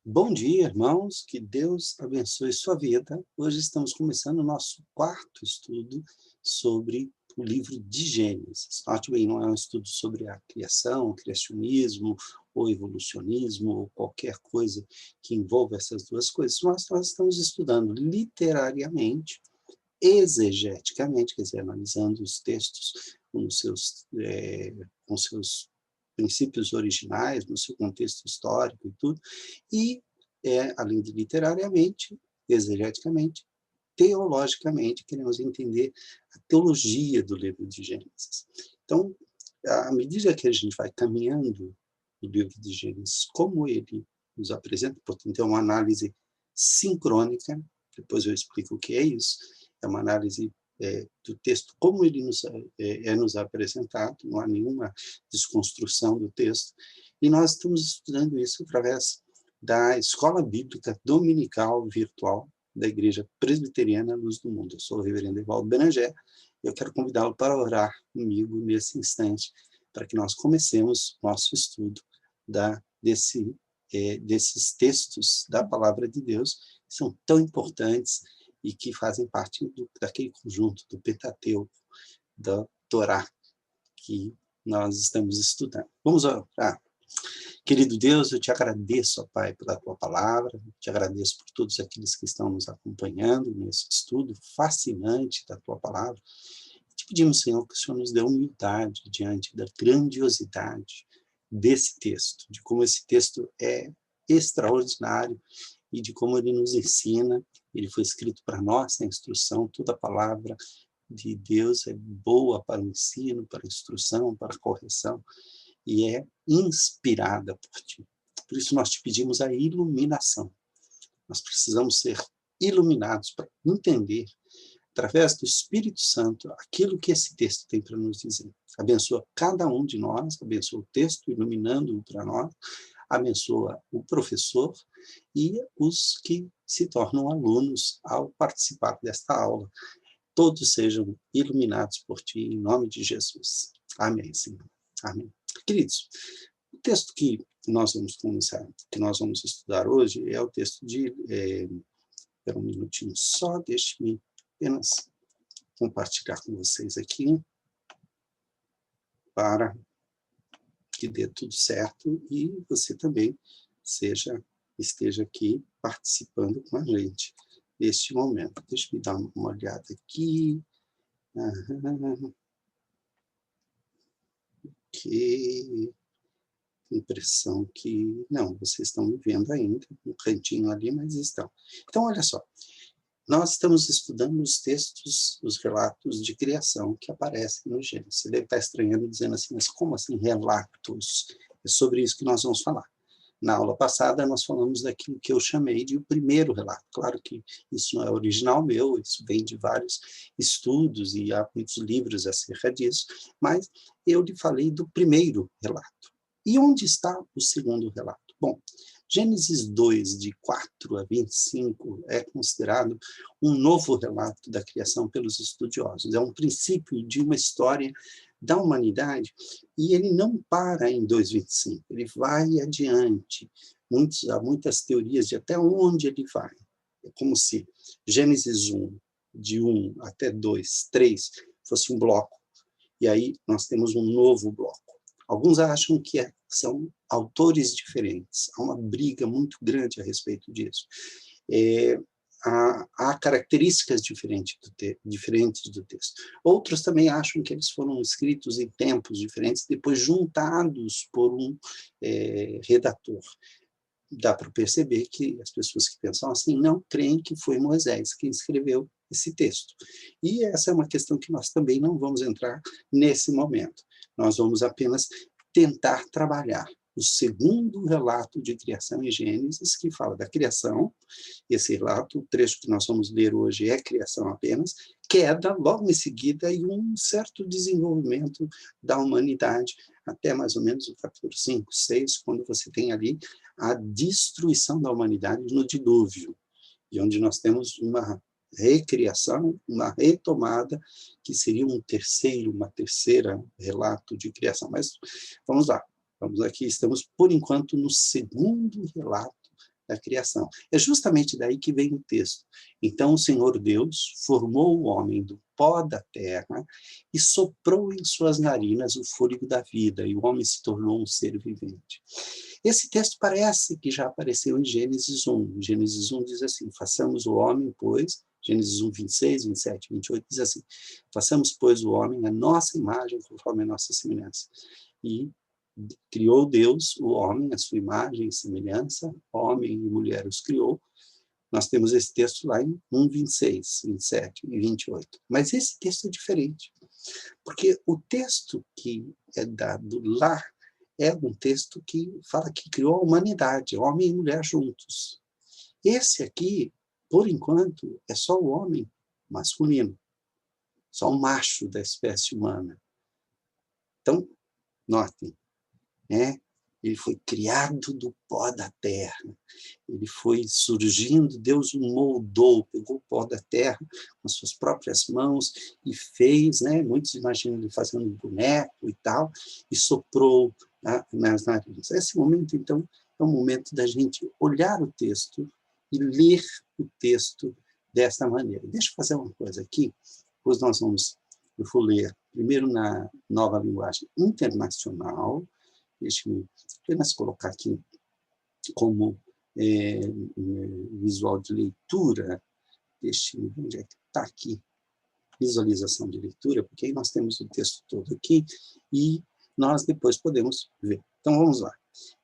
Bom dia, irmãos, que Deus abençoe sua vida. Hoje estamos começando o nosso quarto estudo sobre o livro de Gênesis. Note bem, não é um estudo sobre a criação, o criacionismo, ou evolucionismo, ou qualquer coisa que envolva essas duas coisas, mas nós estamos estudando literariamente, exegeticamente, quer dizer, analisando os textos com seus princípios originais, no seu contexto histórico e tudo, e, além de literariamente, exegeticamente, teologicamente, queremos entender a teologia do livro de Gênesis. Então, à medida que a gente vai caminhando no livro de Gênesis, como ele nos apresenta, portanto, é uma análise sincrônica, depois eu explico o que é isso, é uma análise do texto, como ele nos apresentado, não há nenhuma desconstrução do texto, e nós estamos estudando isso através da Escola Bíblica Dominical Virtual da Igreja Presbiteriana Luz do Mundo. Eu sou o reverendo Evaldo Beranger, e eu quero convidá-lo para orar comigo nesse instante, para que nós comecemos nosso estudo desses textos da Palavra de Deus, que são tão importantes e que fazem parte daquele conjunto do Pentateuco, da Torá, que nós estamos estudando. Vamos orar. Querido Deus, eu te agradeço, ó Pai, pela tua palavra, te agradeço por todos aqueles que estão nos acompanhando nesse estudo fascinante da tua palavra. Te pedimos, Senhor, que o Senhor nos dê humildade diante da grandiosidade desse texto, de como esse texto é extraordinário e de como ele nos ensina. Ele foi escrito para nossa instrução, toda a palavra de Deus é boa para o ensino, para a instrução, para a correção, e é inspirada por ti. Por isso nós te pedimos a iluminação. Nós precisamos ser iluminados para entender, através do Espírito Santo, aquilo que esse texto tem para nos dizer. Abençoa cada um de nós, abençoa o texto, iluminando-o para nós, abençoa o professor e os que se tornam alunos ao participar desta aula. Todos sejam iluminados por ti, em nome de Jesus. Amém, Senhor. Amém. Queridos, o texto que nós vamos começar, que nós vamos estudar hoje, é o texto de... Espera um minutinho só, deixe-me apenas compartilhar com vocês aqui, para que dê tudo certo e você também esteja aqui participando com a gente neste momento. Deixa eu dar uma olhada aqui. Ok. Impressão que... Não, vocês estão me vendo ainda, no cantinho ali, mas estão. Então, olha só. Nós estamos estudando os textos, os relatos de criação que aparecem no Gênesis. Você deve estar estranhando, dizendo assim, mas como assim relatos? É sobre isso que nós vamos falar. Na aula passada, nós falamos daquilo que eu chamei de o primeiro relato. Claro que isso não é original meu, isso vem de vários estudos e há muitos livros acerca disso, mas eu lhe falei do primeiro relato. E onde está o segundo relato? Bom, Gênesis 2, de 4 a 25, é considerado um novo relato da criação pelos estudiosos. É um princípio de uma história da humanidade, e ele não para em 2:25, ele vai adiante. Há muitas teorias de até onde ele vai. É como se Gênesis 1, de 1 até 2, 3, fosse um bloco, e aí nós temos um novo bloco. Alguns acham que são autores diferentes, há uma briga muito grande a respeito disso. Há características diferentes do texto. Outros também acham que eles foram escritos em tempos diferentes, depois juntados por um redator. Dá para perceber que as pessoas que pensam assim não creem que foi Moisés quem escreveu esse texto. E essa é uma questão que nós também não vamos entrar nesse momento. Nós vamos apenas tentar trabalhar o segundo relato de criação em Gênesis, que fala da criação. Esse relato, o trecho que nós vamos ler hoje é criação apenas, queda logo em seguida e um certo desenvolvimento da humanidade, até mais ou menos o capítulo 5, 6, quando você tem ali a destruição da humanidade no dilúvio, e onde nós temos uma recriação, uma retomada, que seria uma terceira relato de criação. Mas vamos lá, vamos aqui, estamos por enquanto no segundo relato da criação. É justamente daí que vem o texto. Então o Senhor Deus formou o homem do pó da terra e soprou em suas narinas o fôlego da vida, e o homem se tornou um ser vivente. Esse texto parece que já apareceu em Gênesis 1. Gênesis 1 diz assim, façamos o homem, pois, Gênesis 1, 26, 27, 28, diz assim, façamos, pois, o homem a nossa imagem, conforme a nossa semelhança. E criou Deus o homem, a sua imagem e semelhança, homem e mulher os criou. Nós temos esse texto lá em 1, 26, 27 e 28. Mas esse texto é diferente, porque o texto que é dado lá é um texto que fala que criou a humanidade, homem e mulher juntos. Esse aqui, por enquanto, é só o homem masculino, só o macho da espécie humana. Então, notem, né? Ele foi criado do pó da terra, ele foi surgindo, Deus o moldou, pegou o pó da terra com as suas próprias mãos e fez, né? Muitos imaginam ele fazendo um boneco e tal, e soprou nas narinas. Esse momento, então, é o momento da gente olhar o texto e ler o texto desta maneira. Deixa eu fazer uma coisa aqui, depois eu vou ler primeiro na Nova Linguagem Internacional. Deixe-me apenas colocar aqui como visual de leitura. Deixe-me ver onde é que está aqui. Visualização de leitura, porque aí nós temos o texto todo aqui e nós depois podemos ver. Então, vamos lá.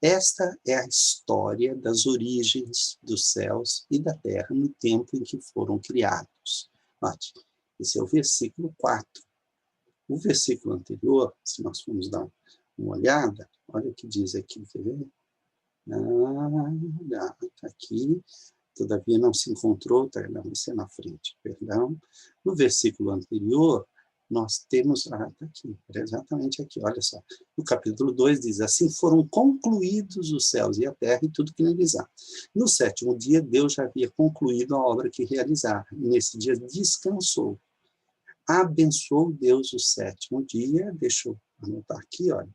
Esta é a história das origens dos céus e da terra no tempo em que foram criados. Note, esse é o versículo 4. O versículo anterior, se nós formos dar uma olhada, olha o que diz aqui, quer ver? Aqui, todavia não se encontrou, não, isso é na frente, perdão. No versículo anterior, nós temos, está aqui, exatamente aqui, olha só. No capítulo 2 diz, assim foram concluídos os céus e a terra e tudo que neles há. No sétimo dia, Deus já havia concluído a obra que realizara, e nesse dia descansou. Abençoou Deus o sétimo dia, deixa eu anotar aqui, olha,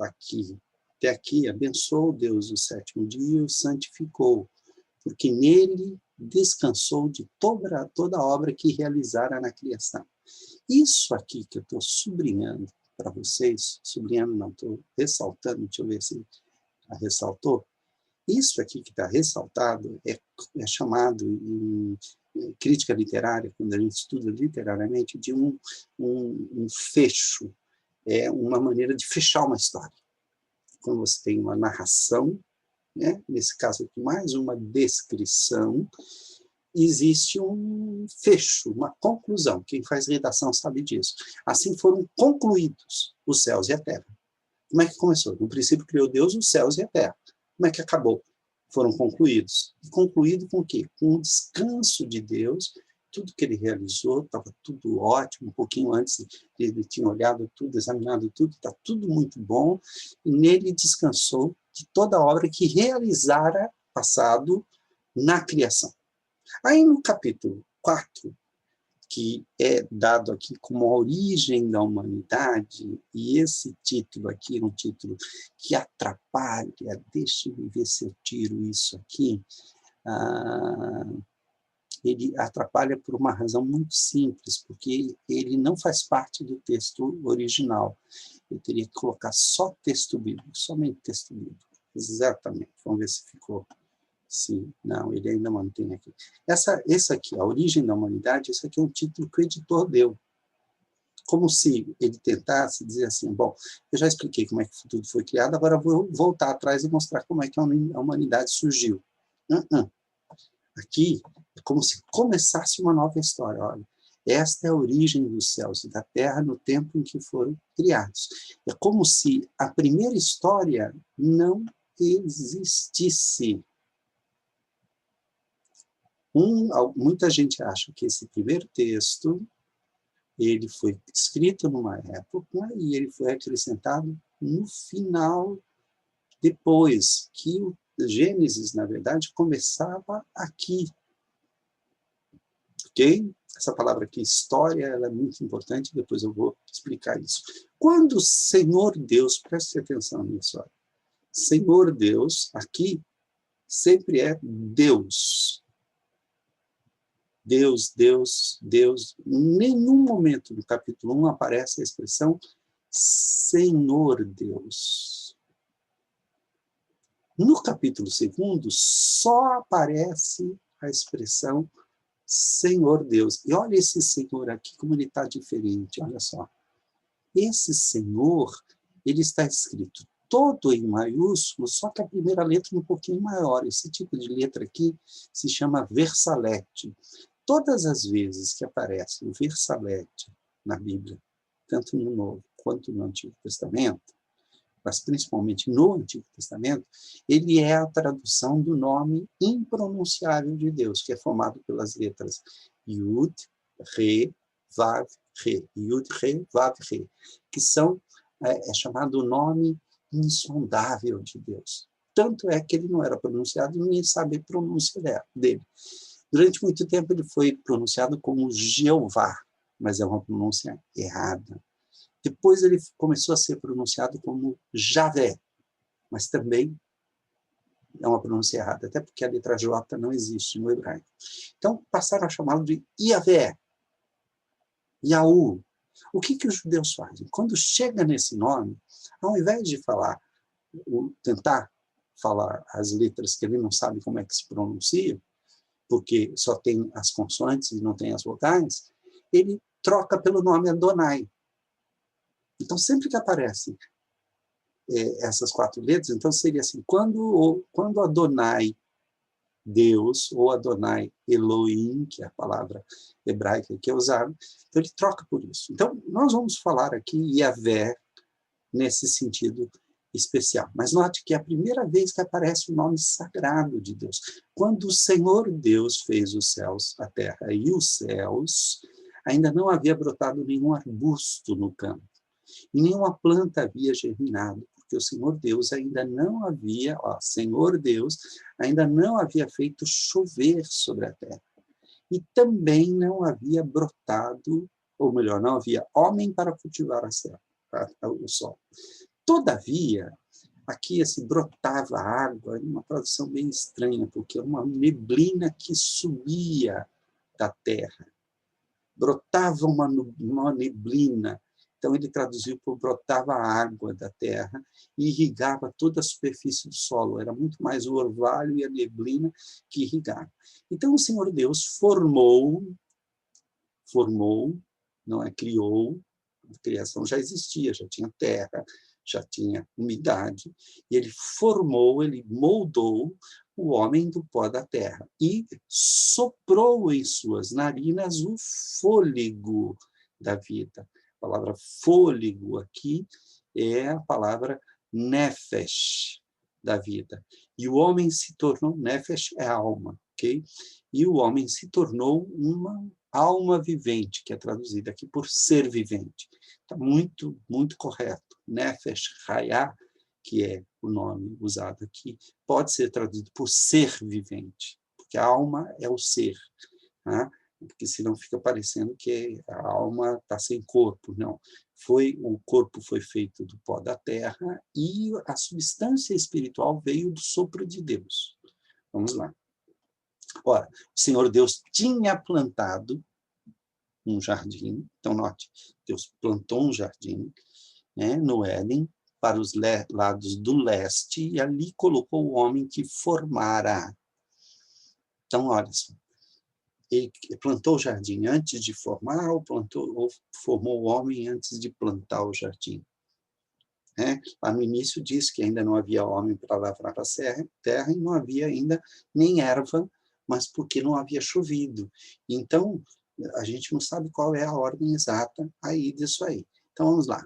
aqui, até aqui, abençoou Deus o sétimo dia e o santificou, porque nele descansou de toda a obra que realizara na criação. Isso aqui que eu estou sublinhando para vocês, sublinhando não, estou ressaltando, deixa eu ver se ressaltou, isso aqui que está ressaltado é chamado em crítica literária, quando a gente estuda literariamente, de um fecho, é uma maneira de fechar uma história. Quando você tem uma narração, né, nesse caso aqui, mais uma descrição, existe um fecho, uma conclusão. Quem faz redação sabe disso. Assim foram concluídos os céus e a terra. Como é que começou? No princípio criou Deus os céus e a terra. Como é que acabou? Foram concluídos. E concluído com o quê? Com o descanso de Deus. Tudo que ele realizou, estava tudo ótimo, um pouquinho antes ele tinha olhado tudo, examinado tudo, está tudo muito bom, e nele descansou de toda a obra que realizara passado na criação. Aí no capítulo 4, que é dado aqui como a origem da humanidade, e esse título aqui é um título que atrapalha, deixa-me ver se eu tiro isso aqui, ele atrapalha por uma razão muito simples, porque ele não faz parte do texto original. Eu teria que colocar só texto bíblico, somente texto bíblico. Exatamente, vamos ver se ficou. Sim, não, ele ainda mantém aqui. Esse aqui, a origem da humanidade, esse aqui é um título que o editor deu. Como se ele tentasse dizer assim, bom, eu já expliquei como é que tudo foi criado, agora vou voltar atrás e mostrar como é que a humanidade surgiu. Aqui é como se começasse uma nova história. Olha, esta é a origem dos céus e da terra no tempo em que foram criados. É como se a primeira história não existisse. Muita gente acha que esse primeiro texto ele foi escrito numa época e ele foi acrescentado no final, depois que o Gênesis, na verdade, começava aqui. Ok? Essa palavra aqui, história, ela é muito importante, depois eu vou explicar isso. Quando o Senhor Deus, preste atenção nisso, olha, Senhor Deus, aqui, sempre é Deus. Deus, Deus, Deus. Em nenhum momento no capítulo 1 aparece a expressão Senhor Deus. No capítulo 2 só aparece a expressão Senhor Deus. E olha esse Senhor aqui, como ele está diferente, olha só. Esse Senhor, ele está escrito todo em maiúsculo, só que a primeira letra um pouquinho maior. Esse tipo de letra aqui se chama versalete. Todas as vezes que aparece o versalete na Bíblia, tanto no Novo quanto no Antigo Testamento, mas principalmente no Antigo Testamento, ele é a tradução do nome impronunciável de Deus, que é formado pelas letras Yud, Re, Vav, Re. Yud, Re, Vav, Re, que são, é chamado o nome insondável de Deus. Tanto é que ele não era pronunciado, ninguém sabe a pronúncia dele. Durante muito tempo ele foi pronunciado como Jeová, mas é uma pronúncia errada. Depois ele começou a ser pronunciado como Javé, mas também é uma pronúncia errada, até porque a letra J não existe no hebraico. Então passaram a chamá-lo de Iavé, Yaú. O que os judeus fazem? Quando chega nesse nome, ao invés de tentar falar as letras que ele não sabe como é que se pronuncia, porque só tem as consoantes e não tem as vogais, ele troca pelo nome Adonai. Então, sempre que aparecem essas 4 letras, então seria assim, quando Adonai, Deus, ou Adonai Elohim, que é a palavra hebraica que é usada, então ele troca por isso. Então, nós vamos falar aqui Yavé nesse sentido especial. Mas note que é a primeira vez que aparece o nome sagrado de Deus. Quando o Senhor Deus fez os céus, a terra e os céus, ainda não havia brotado nenhum arbusto no campo, e nenhuma planta havia germinado, porque o Senhor Deus ainda não havia, Senhor Deus, ainda não havia feito chover sobre a terra. E também não havia brotado, ou melhor, não havia homem para cultivar o sol. Todavia, aqui brotava água, uma tradução bem estranha, porque é uma neblina que subia da terra. Brotava uma neblina. Então, ele traduziu por brotava água da terra e irrigava toda a superfície do solo. Era muito mais o orvalho e a neblina que irrigava. Então, o Senhor Deus formou, não é criou, a criação já existia, já tinha terra, já tinha umidade, e ele formou, ele moldou o homem do pó da terra e soprou em suas narinas o fôlego da vida. A palavra fôlego aqui é a palavra nefesh, da vida. E o homem se tornou, nefesh é alma, ok? E o homem se tornou uma alma vivente, que é traduzida aqui por ser vivente. Está muito, muito correto. Nefesh Hayah, que é o nome usado aqui, pode ser traduzido por ser vivente, porque a alma é o ser, né? Porque senão fica parecendo que a alma está sem corpo. Não. O corpo foi feito do pó da terra e a substância espiritual veio do sopro de Deus. Vamos lá. Ora, o Senhor Deus tinha plantado um jardim, então note, Deus plantou um jardim, né, no Éden, para os lados do leste, e ali colocou o homem que formara. Então, olha só, ele plantou o jardim antes de formar, ou formou o homem antes de plantar o jardim? Lá no início diz que ainda não havia homem para lavrar a terra, e não havia ainda nem erva, mas porque não havia chovido. Então, a gente não sabe qual é a ordem exata aí disso aí. Então, vamos lá.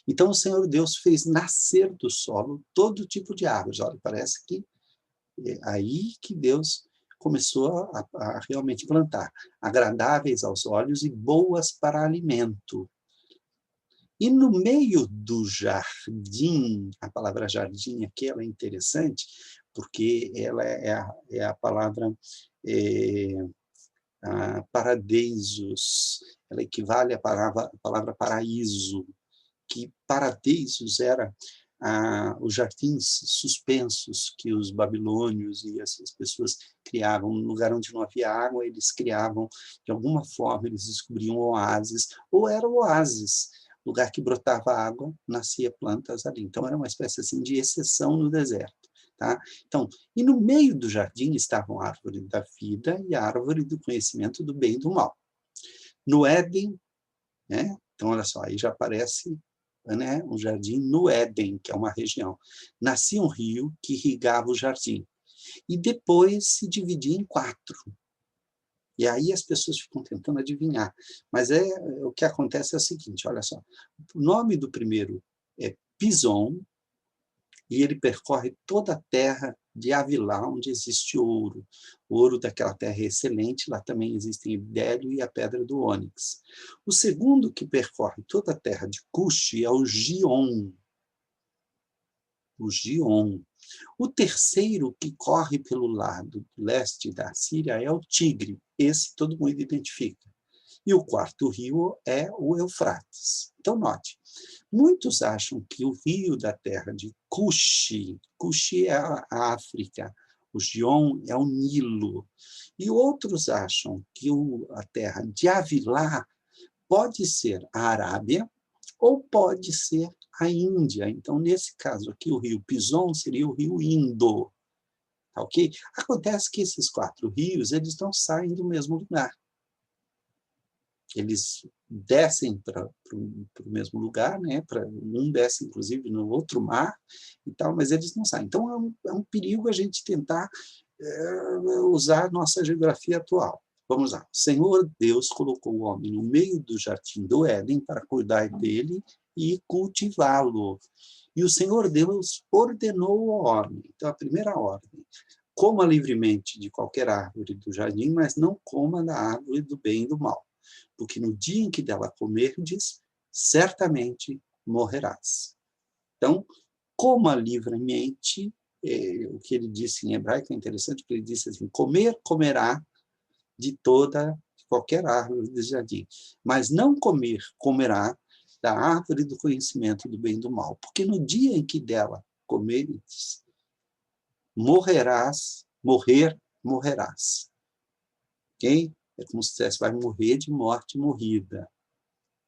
Então, o Senhor Deus fez nascer do solo todo tipo de árvores. Olha, parece que é aí que Deus começou a realmente plantar. Agradáveis aos olhos e boas para alimento. E no meio do jardim, a palavra jardim aqui ela é interessante, porque ela é a palavra paradeisos, ela equivale à palavra paraíso, que paradeisos era os jardins suspensos que os babilônios e essas pessoas criavam, no lugar onde não havia água, eles criavam, de alguma forma, eles descobriam oásis, ou eram oásis, lugar que brotava água, nascia plantas ali. Então, era uma espécie assim, de exceção no deserto. Tá? Então, e no meio do jardim estavam a árvore da vida e a árvore do conhecimento do bem e do mal. No Éden, né? Então, olha só, aí já aparece, né, um jardim no Éden, que é uma região. Nascia um rio que irrigava o jardim. E depois se dividia em 4. E aí as pessoas ficam tentando adivinhar. Mas o que acontece é o seguinte, olha só. O nome do primeiro é Pison, e ele percorre toda a terra de Havilá, onde existe ouro. O ouro daquela terra é excelente, lá também existem o bidélio e a pedra do ônix. O segundo que percorre toda a terra de Cuxi é o Gion. O Gion. O terceiro que corre pelo lado leste da Síria é o Tigre. Esse todo mundo identifica. E o quarto rio é o Eufrates. Então, note, muitos acham que o rio da terra de Cuxi é a África, o Gion é o Nilo, e outros acham que a terra de Havilá pode ser a Arábia ou pode ser a Índia. Então, nesse caso aqui, o rio Pison seria o rio Indo. Tá, ok? Acontece que esses 4 rios, eles não saem do mesmo lugar. Eles descem para o mesmo lugar, né? Um desce, inclusive, no outro mar, e tal, mas eles não saem. Então, é um perigo a gente tentar usar a nossa geografia atual. Vamos lá. O Senhor Deus colocou o homem no meio do jardim do Éden para cuidar dele e cultivá-lo. E o Senhor Deus ordenou ao homem. Então, a primeira ordem: coma livremente de qualquer árvore do jardim, mas não coma da árvore do bem e do mal, porque no dia em que dela comerdes, certamente morrerás. Então, coma livremente, o que ele disse em hebraico é interessante, porque ele disse assim, comerá de qualquer árvore do jardim, mas não comerá da árvore do conhecimento do bem e do mal, porque no dia em que dela comeres, morrerás. Ok? É como se dissesse, vai morrer de morte morrida.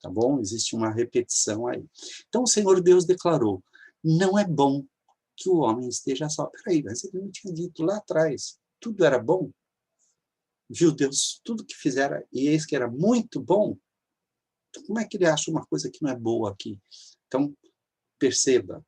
Tá bom? Existe uma repetição aí. Então, o Senhor Deus declarou, não é bom que o homem esteja só. Peraí, mas ele não tinha dito lá atrás, tudo era bom? Viu Deus tudo que fizera, e eis que era muito bom? Então, como é que ele acha uma coisa que não é boa aqui? Então, perceba,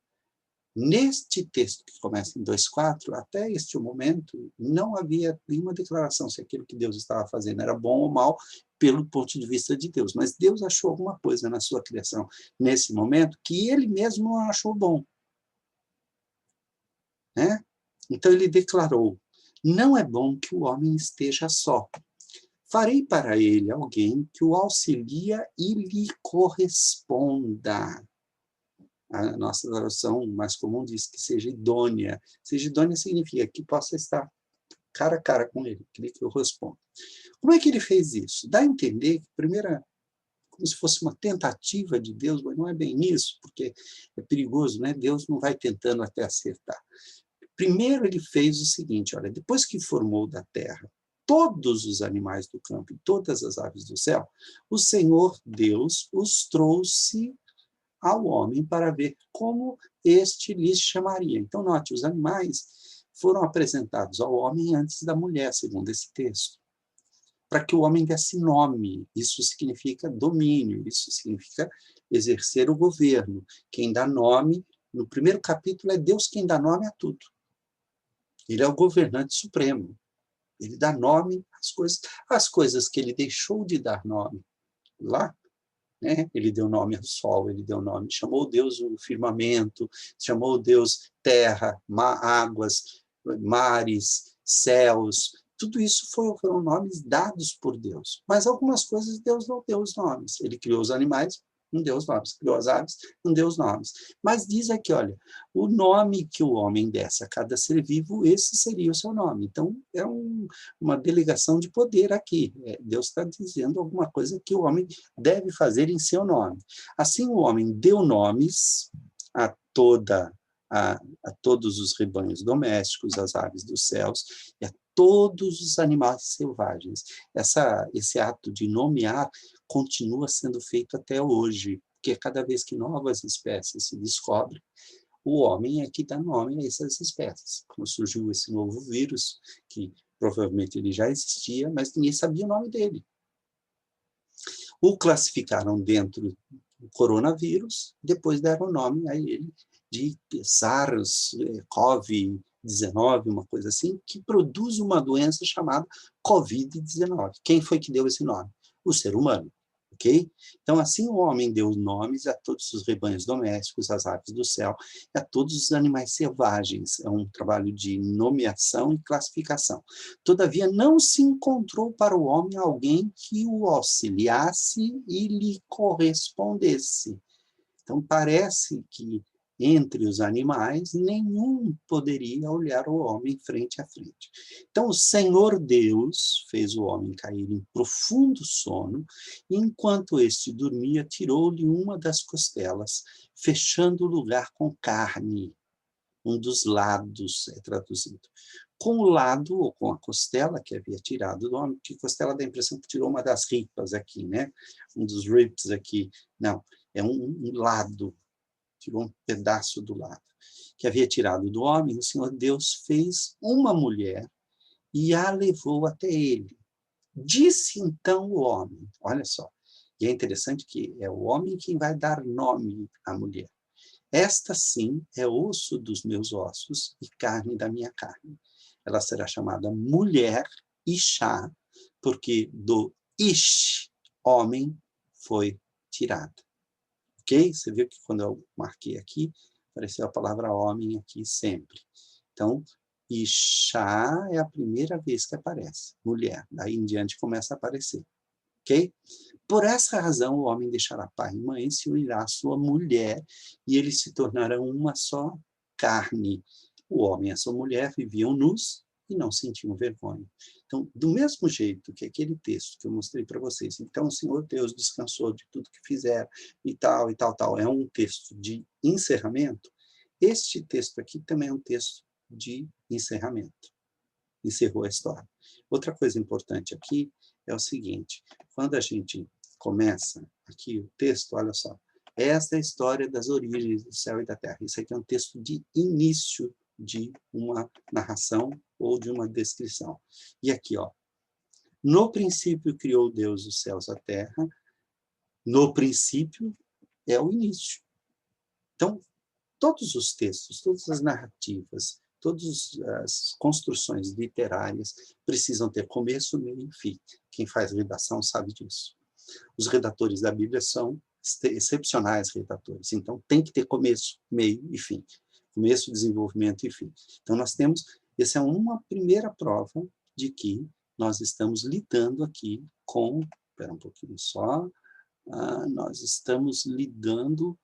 neste texto que começa em 2:4, até este momento, não havia nenhuma declaração se aquilo que Deus estava fazendo era bom ou mal, pelo ponto de vista de Deus. Mas Deus achou alguma coisa na sua criação, nesse momento, que ele mesmo não achou bom. Né? Então ele declarou, não é bom que o homem esteja só. Farei para ele alguém que o auxilia e lhe corresponda. A nossa tradução mais comum diz que seja idônea. Seja idônea significa que possa estar cara a cara com ele, que ele corresponda. Como é que ele fez isso? Dá a entender que, primeiro, como se fosse uma tentativa de Deus, mas não é bem isso, porque é perigoso, né? Deus não vai tentando até acertar. Primeiro ele fez o seguinte, olha, depois que formou da terra todos os animais do campo e todas as aves do céu, o Senhor Deus os trouxe ao homem para ver como este lhes chamaria. Então, note, os animais foram apresentados ao homem antes da mulher, segundo esse texto, para que o homem desse nome. Isso significa domínio, isso significa exercer o governo. Quem dá nome, no primeiro capítulo, é Deus quem dá nome a tudo. Ele é o governante supremo. Ele dá nome às coisas que ele deixou de dar nome lá. Né? Ele deu nome ao sol, ele deu nome, chamou Deus o firmamento, chamou Deus terra, águas, mares, céus, tudo isso foram nomes dados por Deus. Mas algumas coisas Deus não deu os nomes. Ele criou os animais, não deu os nomes. Criou as aves, não deu os nomes. Mas diz aqui, olha, o nome que o homem desse a cada ser vivo, esse seria o seu nome. Então, é uma delegação de poder aqui. Deus está dizendo alguma coisa que o homem deve fazer em seu nome. Assim, o homem deu nomes a a todos os rebanhos domésticos, as aves dos céus, e a todos os animais selvagens. Esse ato de nomear continua sendo feito até hoje, porque cada vez que novas espécies se descobrem, o homem é que dá nome a essas espécies. Quando surgiu esse novo vírus, que provavelmente ele já existia, mas ninguém sabia o nome dele. O classificaram dentro do coronavírus, depois deram nome a ele de SARS-CoV-19, uma coisa assim, que produz uma doença chamada Covid-19. Quem foi que deu esse nome? O ser humano. Ok? Então, assim, o homem deu nomes a todos os rebanhos domésticos, às aves do céu, e a todos os animais selvagens. É um trabalho de nomeação e classificação. Todavia, não se encontrou para o homem alguém que o auxiliasse e lhe correspondesse. Então, parece que entre os animais, nenhum poderia olhar o homem frente a frente. Então, o Senhor Deus fez o homem cair em profundo sono, e enquanto este dormia, tirou-lhe uma das costelas, fechando o lugar com carne. Um dos lados é traduzido. Com o lado, ou com a costela que havia tirado do homem, porque costela dá a impressão que tirou uma das ripas aqui, né? Um dos ribs aqui. Não, é um lado, tirou um pedaço do lado, que havia tirado do homem. O Senhor Deus fez uma mulher e a levou até ele. Disse então o homem, olha só, e é interessante que é o homem quem vai dar nome à mulher. Esta sim é osso dos meus ossos e carne da minha carne. Ela será chamada mulher, Ishá, porque do Ish, homem, foi tirada. Ok? Você viu que quando eu marquei aqui, apareceu a palavra homem aqui sempre. Então, Ishá é a primeira vez que aparece, mulher. Daí em diante começa a aparecer. Ok? Por essa razão, o homem deixará pai e mãe, se unirá à sua mulher, e eles se tornarão uma só carne. O homem e a sua mulher viviam nus e não sentiam vergonha. Então, do mesmo jeito que aquele texto que eu mostrei para vocês, então o Senhor Deus descansou de tudo que fizeram, e tal, é um texto de encerramento, este texto aqui também é um texto de encerramento. Encerrou a história. Outra coisa importante aqui é o seguinte, quando a gente começa aqui o texto, olha só, esta é a história das origens do céu e da terra. Isso aqui é um texto de início de uma narração ou de uma descrição. E aqui, ó, no princípio criou Deus os céus e a terra, no princípio é o início. Então, todos os textos, todas as narrativas, todas as construções literárias precisam ter começo, meio e fim. Quem faz redação sabe disso. Os redatores da Bíblia são excepcionais redatores, então tem que ter começo, meio e fim. Começo, desenvolvimento e fim. Então nós temos, essa é uma primeira prova de que nós estamos lidando aqui com, espera um pouquinho só, nós estamos lidando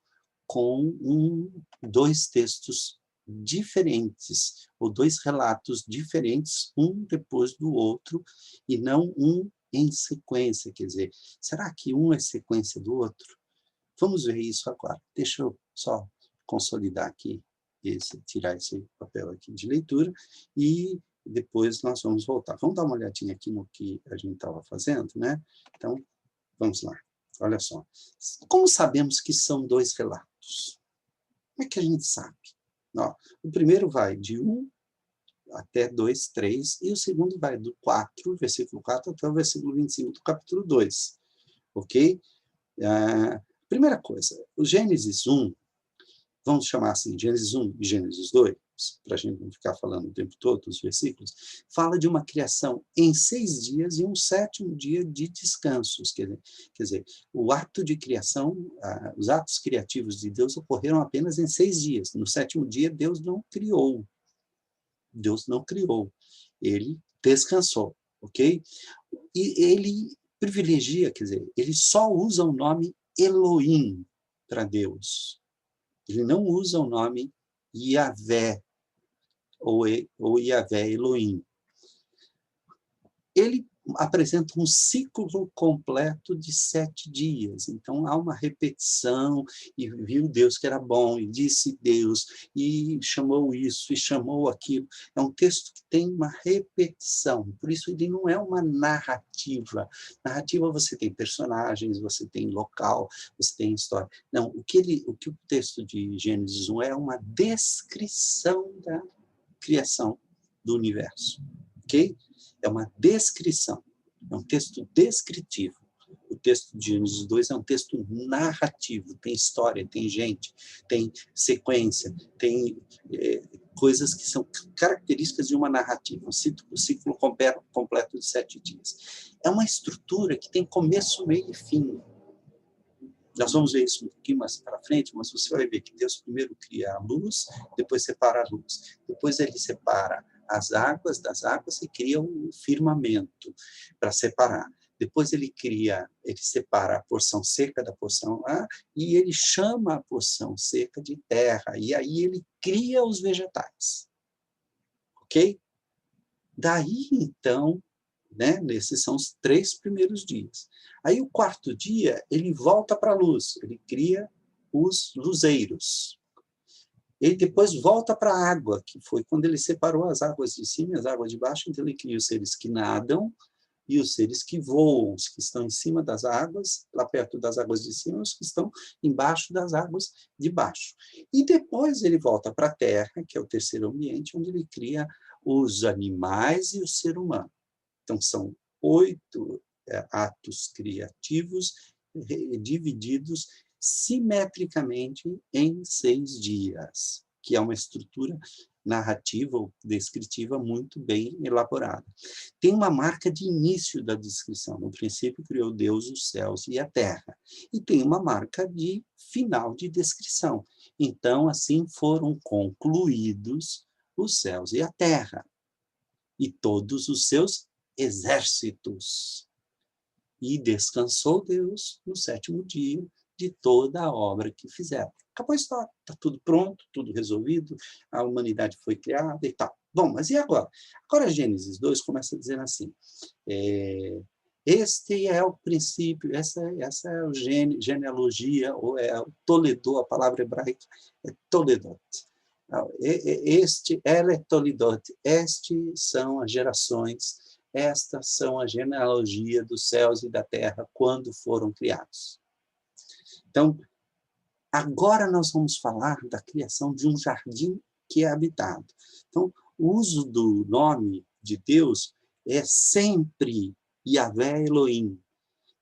com dois textos diferentes, ou dois relatos diferentes, um depois do outro, e não um em sequência. Quer dizer, será que um é sequência do outro? Vamos ver isso agora. Deixa eu só consolidar aqui, tirar esse papel aqui de leitura, e depois nós vamos voltar. Vamos dar uma olhadinha aqui no que a gente estava fazendo, né? Então, vamos lá. Olha só. Como sabemos que são dois relatos? Como é que a gente sabe? Ó, o primeiro vai de 1 até 2, 3, e o segundo vai do 4, versículo 4, até o versículo 25 do capítulo 2. Ok? Primeira coisa, o Gênesis 1, vamos chamar assim, Gênesis 1 e Gênesis 2, para a gente não ficar falando o tempo todo, os versículos, fala de uma criação em 6 dias e um 7º dia de descansos. Quer dizer, o ato de criação, os atos criativos de Deus ocorreram apenas em 6 dias. No 7º dia, Deus não criou. Deus não criou. Ele descansou, ok? E ele privilegia, quer dizer, ele só usa o nome Elohim para Deus. Ele não usa o nome Yahvé, ou Yahvé Elohim. Ele apresenta um ciclo completo de 7 dias. Então, há uma repetição, e viu Deus que era bom, e disse Deus, e chamou isso, e chamou aquilo. É um texto que tem uma repetição, por isso ele não é uma narrativa. Narrativa você tem personagens, você tem local, você tem história. Não, o que o texto de Gênesis 1 é uma descrição da criação do universo, ok? É uma descrição, é um texto descritivo. O texto de Gênesis 2 é um texto narrativo, tem história, tem gente, tem sequência, tem coisas que são características de uma narrativa, um ciclo completo de 7 dias. É uma estrutura que tem começo, meio e fim. Nós vamos ver isso um pouquinho mais para frente, mas você vai ver que Deus primeiro cria a luz, depois separa a luz. Depois ele separa as águas das águas e cria um firmamento para separar. Depois ele separa a porção seca da porção ar, e ele chama a porção seca de terra, e aí ele cria os vegetais. Ok? Daí, então, né, esses são os 3 primeiros dias. Aí o 4º dia, ele volta para a luz, ele cria os luzeiros. Ele depois volta para a água, que foi quando ele separou as águas de cima e as águas de baixo, então ele cria os seres que nadam e os seres que voam, os que estão em cima das águas, lá perto das águas de cima, os que estão embaixo das águas de baixo. E depois ele volta para a terra, que é o 3º ambiente, onde ele cria os animais e o ser humano. Então, são 8 atos criativos divididos simetricamente em 6 dias, que é uma estrutura narrativa ou descritiva muito bem elaborada. Tem uma marca de início da descrição. No princípio, criou Deus os céus e a terra. E tem uma marca de final de descrição. Então, assim foram concluídos os céus e a terra, e todos os seus exércitos. E descansou Deus no 7º dia de toda a obra que fizeram. Acabou a história, está tudo pronto, tudo resolvido, a humanidade foi criada e tal. Bom, mas e agora? Agora Gênesis 2 começa dizendo assim, este é o princípio, essa é a genealogia, ou é o Toledot, a palavra hebraica é Toledot. Ela é Toledot, estes são as gerações, estas são a genealogia dos céus e da terra quando foram criados. Então, agora nós vamos falar da criação de um jardim que é habitado. Então, o uso do nome de Deus é sempre Yahvé Elohim.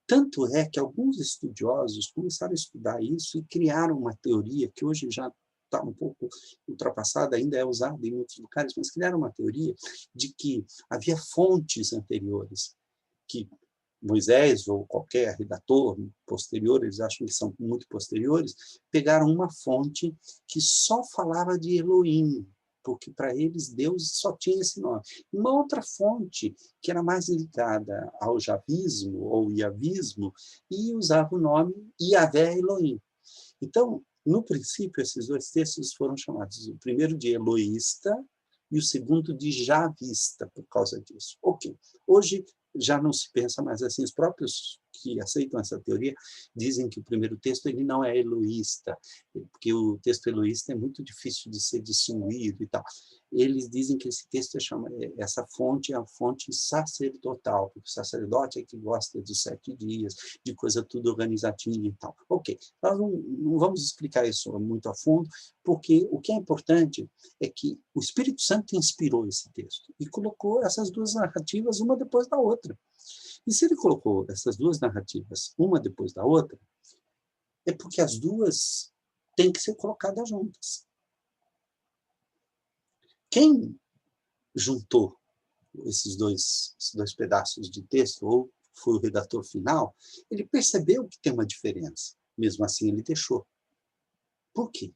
Tanto é que alguns estudiosos começaram a estudar isso e criaram uma teoria que hoje já está um pouco ultrapassada, ainda é usada em muitos lugares, mas criaram uma teoria de que havia fontes anteriores, que Moisés ou qualquer redator posterior, eles acham que são muito posteriores, pegaram uma fonte que só falava de Elohim, porque para eles Deus só tinha esse nome. Uma outra fonte, que era mais ligada ao javismo ou iavismo, e usava o nome Yahvé Elohim. Então, no princípio, esses 2 textos foram chamados, o primeiro de Eloísta e o segundo de Javista, por causa disso. Ok, hoje já não se pensa mais assim, os próprios que aceitam essa teoria dizem que o primeiro texto ele não é eloísta, porque o texto eloísta é muito difícil de ser distinguido e tal. Eles dizem que esse texto essa fonte é a fonte sacerdotal, porque o sacerdote é que gosta dos 7 dias, de coisa tudo organizadinha e tal. Ok, nós não vamos explicar isso muito a fundo, porque o que é importante é que o Espírito Santo inspirou esse texto e colocou essas 2 narrativas uma depois da outra. E se ele colocou essas 2 narrativas uma depois da outra, é porque as 2 têm que ser colocadas juntas. Quem juntou esses dois pedaços de texto, ou foi o redator final, ele percebeu que tem uma diferença. Mesmo assim, ele deixou. Por quê?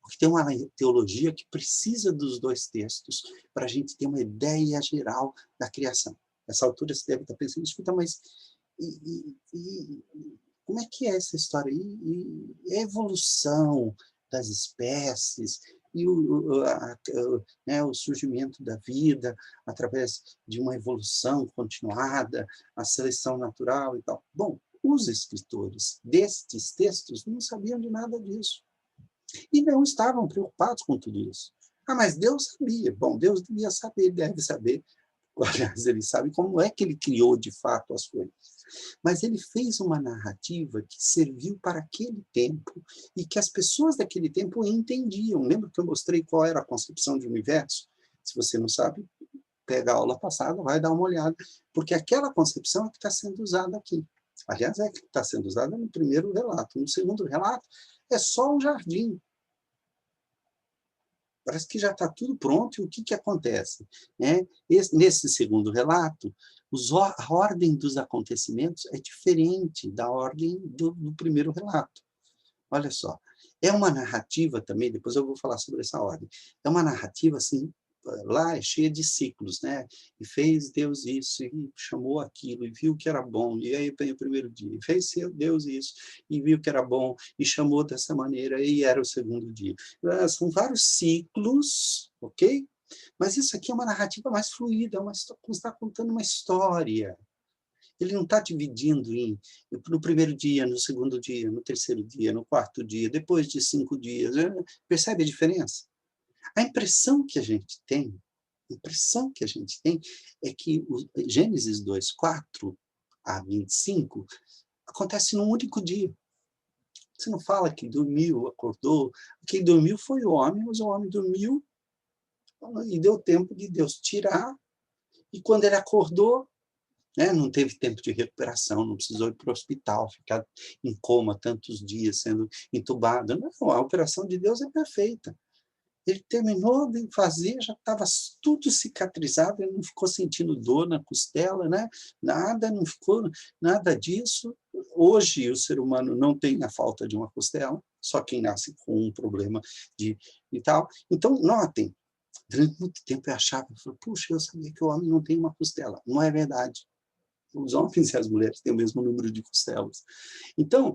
Porque tem uma teologia que precisa dos 2 textos para a gente ter uma ideia geral da criação. Nessa altura você deve estar pensando, escuta, mas como é que é essa história? E a evolução das espécies? e né, o surgimento da vida através de uma evolução continuada, a seleção natural e tal. Bom, os escritores destes textos não sabiam de nada disso. E não estavam preocupados com tudo isso. Ah, mas Deus sabia. Bom, Deus devia saber, deve saber. Aliás, ele sabe como é que ele criou de fato as coisas. Mas ele fez uma narrativa que serviu para aquele tempo e que as pessoas daquele tempo entendiam. Lembra que eu mostrei qual era a concepção de universo? Se você não sabe, pega a aula passada, vai dar uma olhada, porque aquela concepção é que está sendo usada aqui. Aliás, é que está sendo usada no primeiro relato. No segundo relato, é só um jardim. Parece que já está tudo pronto, e o que acontece? Nesse segundo relato, a ordem dos acontecimentos é diferente da ordem do primeiro relato. Olha só, é uma narrativa também, depois eu vou falar sobre essa ordem, é uma narrativa assim, lá é cheia de ciclos, né? E fez Deus isso, e chamou aquilo, e viu que era bom, e aí vem o primeiro dia, e fez Deus isso, e viu que era bom, e chamou dessa maneira, e era o segundo dia. São vários ciclos, ok? Mas isso aqui é uma narrativa mais fluida, está contando uma história. Ele não está dividindo no primeiro dia, no segundo dia, no terceiro dia, no quarto dia, depois de 5 dias. Percebe a diferença? A impressão que a gente tem é que o Gênesis 2, 4 a 25 acontece num único dia. Você não fala que dormiu, acordou. Quem dormiu foi o homem, mas o homem dormiu e deu tempo de Deus tirar. E quando ele acordou, né, não teve tempo de recuperação, não precisou ir para o hospital, ficar em coma tantos dias sendo entubado. Não, a operação de Deus é perfeita. Ele terminou de fazer, já estava tudo cicatrizado, ele não ficou sentindo dor na costela, né? Nada, não ficou nada disso. Hoje, o ser humano não tem a falta de uma costela, só quem nasce com um problema e tal. Então, notem, durante muito tempo eu achava, puxa, eu sabia que o homem não tem uma costela. Não é verdade. Os homens e as mulheres têm o mesmo número de costelas. Então,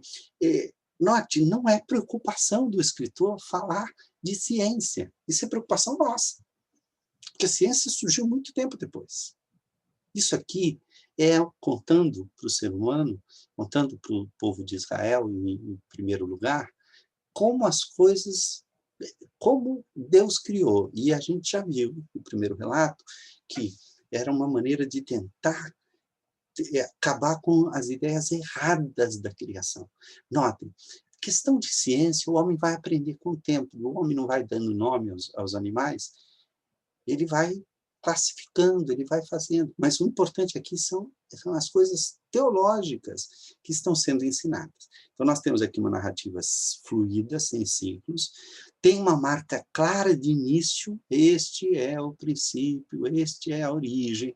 note, não é preocupação do escritor falar de ciência. Isso é preocupação nossa. Porque a ciência surgiu muito tempo depois. Isso aqui é contando para o ser humano, contando para o povo de Israel, em primeiro lugar, como as coisas, como Deus criou. E a gente já viu no primeiro relato que era uma maneira de tentar acabar com as ideias erradas da criação. Notem, questão de ciência, o homem vai aprender com o tempo. O homem não vai dando nome aos animais, ele vai classificando, ele vai fazendo. Mas o importante aqui são as coisas teológicas que estão sendo ensinadas. Então, nós temos aqui uma narrativa fluida, sem ciclos, tem uma marca clara de início, este é o princípio, este é a origem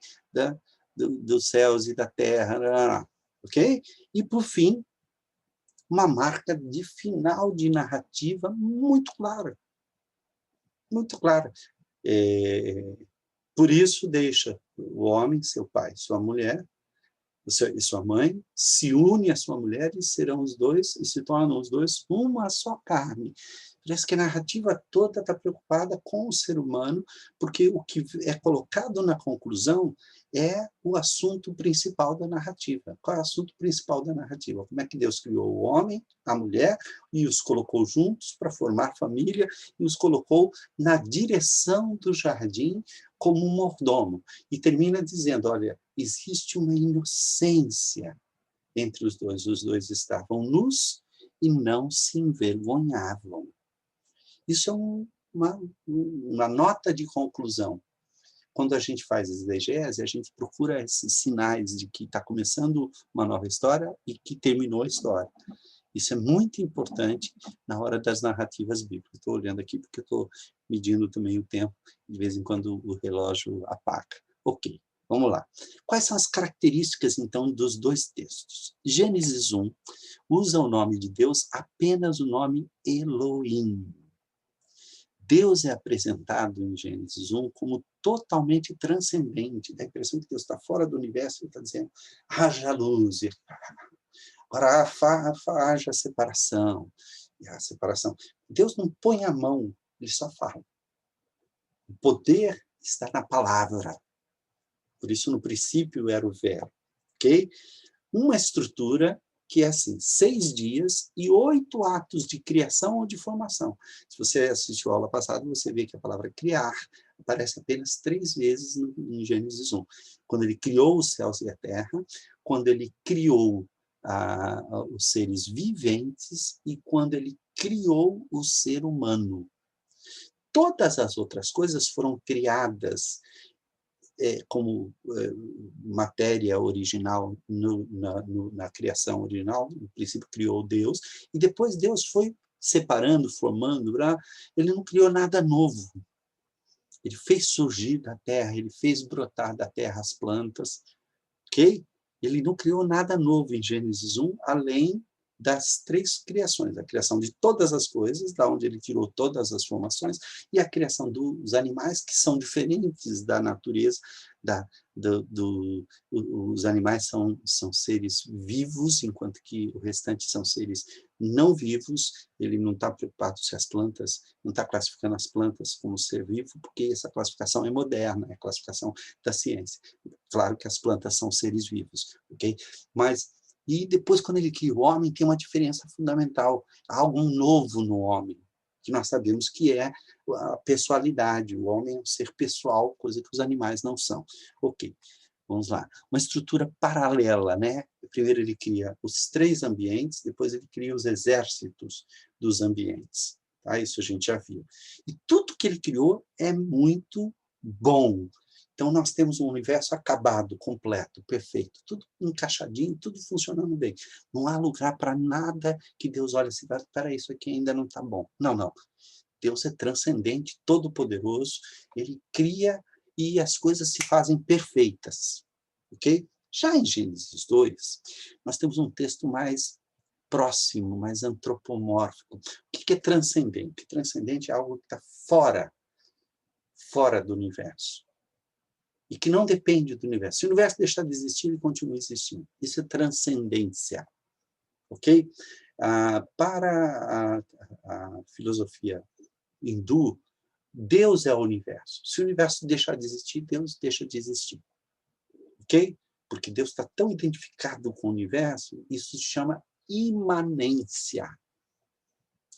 dos céus e da terra, ok? E, por fim, uma marca de final de narrativa muito clara. Muito clara. Por isso, deixa o homem, seu pai, sua mulher, e sua mãe, se une à sua mulher e serão os dois, e se tornam os dois uma só carne. Parece que a narrativa toda está preocupada com o ser humano, porque o que é colocado na conclusão é o assunto principal da narrativa. Qual é o assunto principal da narrativa? Como é que Deus criou o homem, a mulher, e os colocou juntos para formar família, e os colocou na direção do jardim como um mordomo. E termina dizendo, olha, existe uma inocência entre os dois estavam nus e não se envergonhavam. Isso é uma nota de conclusão. Quando a gente faz exegese, a gente procura esses sinais de que está começando uma nova história e que terminou a história. Isso é muito importante na hora das narrativas bíblicas. Estou olhando aqui porque estou medindo também o tempo, de vez em quando o relógio apaga. Ok, vamos lá. Quais são as características, então, dos dois textos? Gênesis 1 usa o nome de Deus apenas o nome Elohim. Deus é apresentado em Gênesis 1 como totalmente transcendente. Dá a impressão que Deus está fora do universo e está dizendo, haja luz. Agora haja separação. E a separação. Deus não põe a mão ele só fala. O poder está na palavra. Por isso, no princípio, era o verbo. Ok? Uma estrutura que é assim, 6 dias e 8 atos de criação ou de formação. Se você assistiu a aula passada, você vê que a palavra criar aparece apenas 3 vezes em Gênesis 1. Quando ele criou os céus e a terra, quando ele criou os seres viventes e quando ele criou o ser humano. Todas as outras coisas foram criadas como matéria original na criação original. No princípio criou Deus, e depois Deus foi separando, formando. Ele não criou nada novo. Ele fez surgir da terra, ele fez brotar da terra as plantas, ok? Ele não criou nada novo em Gênesis 1, além das 3 criações, a criação de todas as coisas, da onde ele tirou todas as formações, e a criação dos animais, que são diferentes da natureza. Os animais são seres vivos, enquanto que o restante são seres não vivos. Ele não está preocupado se as plantas, não está classificando as plantas como ser vivo, porque essa classificação é moderna, é a classificação da ciência. Claro que as plantas são seres vivos, ok? E depois, quando ele cria o homem, tem uma diferença fundamental. Há algo novo no homem, que nós sabemos que é a pessoalidade. O homem é um ser pessoal, coisa que os animais não são. Ok, vamos lá. Uma estrutura paralela, né? Primeiro ele cria os 3 ambientes, depois ele cria os exércitos dos ambientes. Tá? Isso a gente já viu. E tudo que ele criou é muito bom. Então, nós temos um universo acabado, completo, perfeito, tudo encaixadinho, tudo funcionando bem. Não há lugar para nada que Deus olhe assim, espera, isso aqui ainda não está bom. Não, não. Deus é transcendente, todo-poderoso, ele cria e as coisas se fazem perfeitas. Ok? Já em Gênesis 2, nós temos um texto mais próximo, mais antropomórfico. O que é transcendente? Transcendente é algo que está fora do universo. E que não depende do universo. Se o universo deixar de existir, ele continua existindo. Isso é transcendência. Ok? Para a filosofia hindu, Deus é o universo. Se o universo deixar de existir, Deus deixa de existir. Ok? Porque Deus está tão identificado com o universo, isso se chama imanência.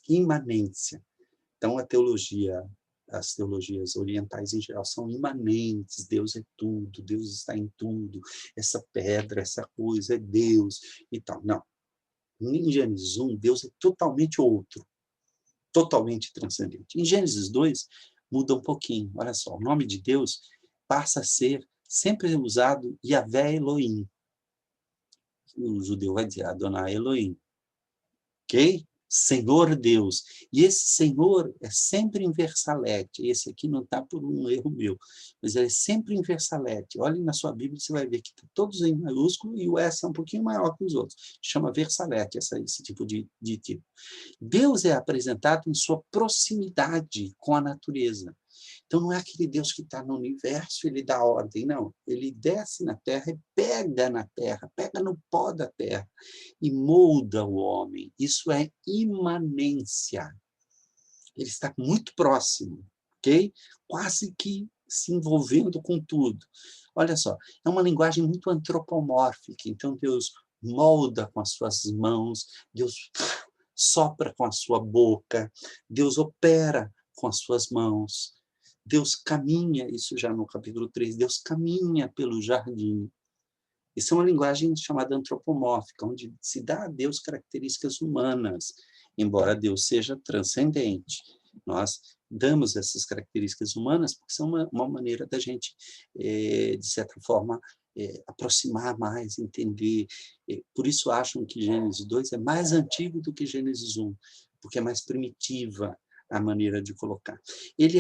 Imanência. Então, as teologias orientais em geral são imanentes, Deus é tudo, Deus está em tudo, essa pedra, essa coisa é Deus e tal. Não. Em Gênesis 1, Deus é totalmente outro, totalmente transcendente. Em Gênesis 2, muda um pouquinho. Olha só, o nome de Deus passa a ser sempre usado Yahvé Elohim. O judeu vai dizer Adonai Elohim. Ok? Senhor Deus. E esse Senhor é sempre em versalete. Esse aqui não está por um erro meu, mas ele é sempre em versalete. Olhe na sua Bíblia, você vai ver que está todos em maiúsculo e o S é um pouquinho maior que os outros. Chama versalete esse tipo de tipo. Deus é apresentado em sua proximidade com a natureza. Então, não é aquele Deus que está no universo, ele dá ordem, não. Ele desce na terra e pega na terra, pega no pó da terra e molda o homem. Isso é imanência. Ele está muito próximo, ok? Quase que se envolvendo com tudo. Olha só, é uma linguagem muito antropomórfica. Então, Deus molda com as suas mãos, Deus sopra com a sua boca, Deus opera com as suas mãos. Deus caminha, isso já no capítulo 3, Deus caminha pelo jardim. Isso é uma linguagem chamada antropomórfica, onde se dá a Deus características humanas, embora Deus seja transcendente. Nós damos essas características humanas porque são uma maneira da gente, de certa forma, aproximar mais, entender. Por isso acham que Gênesis 2 é mais antigo do que Gênesis 1, porque é mais primitiva a maneira de colocar. Ele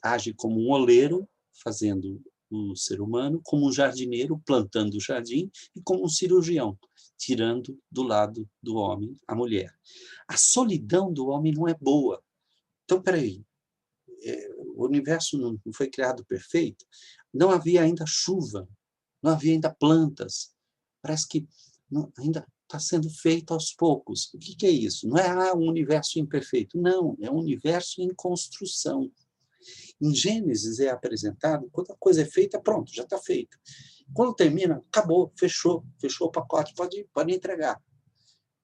age como um oleiro, fazendo o ser humano, como um jardineiro, plantando o jardim, e como um cirurgião, tirando do lado do homem a mulher. A solidão do homem não é boa. Então, peraí, o universo não foi criado perfeito? Não havia ainda chuva, não havia ainda plantas. Parece que ainda está sendo feito aos poucos. O que é isso? Não é um universo imperfeito. Não, é um universo em construção. Em Gênesis é apresentado, quando a coisa é feita, pronto, já está feita. Quando termina, acabou, fechou o pacote, pode entregar.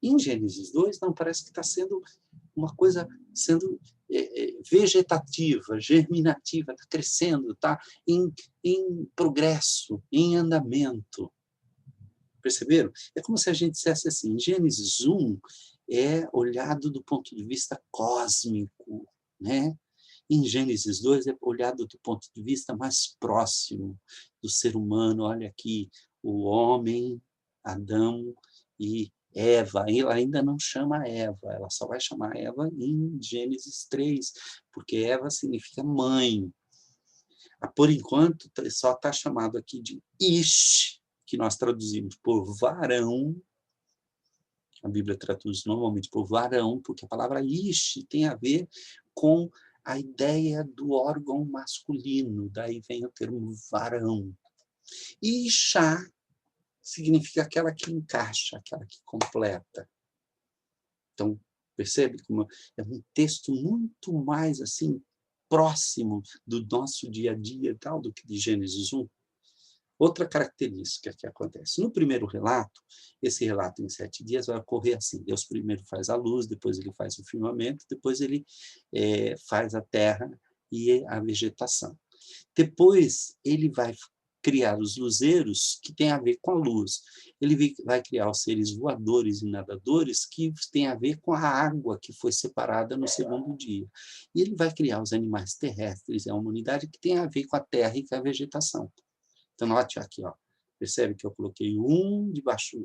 Em Gênesis 2, não, parece que está sendo uma coisa sendo vegetativa, germinativa, está crescendo, está em progresso, em andamento. Perceberam? É como se a gente dissesse assim, Gênesis 1 é olhado do ponto de vista cósmico, né? Em Gênesis 2 é olhado do ponto de vista mais próximo do ser humano. Olha aqui, o homem, Adão e Eva. Ela ainda não chama Eva, ela só vai chamar Eva em Gênesis 3, porque Eva significa mãe. Por enquanto, só está chamado aqui de Ish, que nós traduzimos por varão. A Bíblia traduz normalmente por varão, porque a palavra Ish tem a ver com a ideia do órgão masculino, daí vem o termo varão. E Ishá significa aquela que encaixa, aquela que completa. Então, percebe como é um texto muito mais assim próximo do nosso dia a dia e tal do que de Gênesis 1. Outra característica que acontece. No primeiro relato, esse relato em 7 dias vai ocorrer assim. Deus primeiro faz a luz, depois ele faz o firmamento, depois ele faz a terra e a vegetação. Depois ele vai criar os luzeiros, que tem a ver com a luz. Ele vai criar os seres voadores e nadadores, que tem a ver com a água que foi separada no segundo dia. E ele vai criar os animais terrestres, a humanidade, que tem a ver com a terra e com a vegetação. Então, note aqui, ó. Percebe que eu coloquei 1 debaixo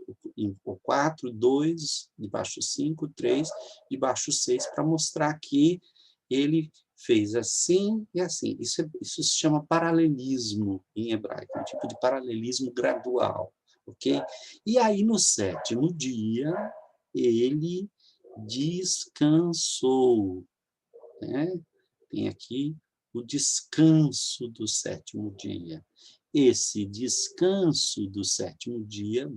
o 4, 2 debaixo 5, 3 debaixo 6, para mostrar que ele fez assim e assim. Isso se chama paralelismo em hebraico, um tipo de paralelismo gradual, ok? E aí, no 7º dia, ele descansou, né? Tem aqui o descanso do 7º dia. Esse descanso do 7º dia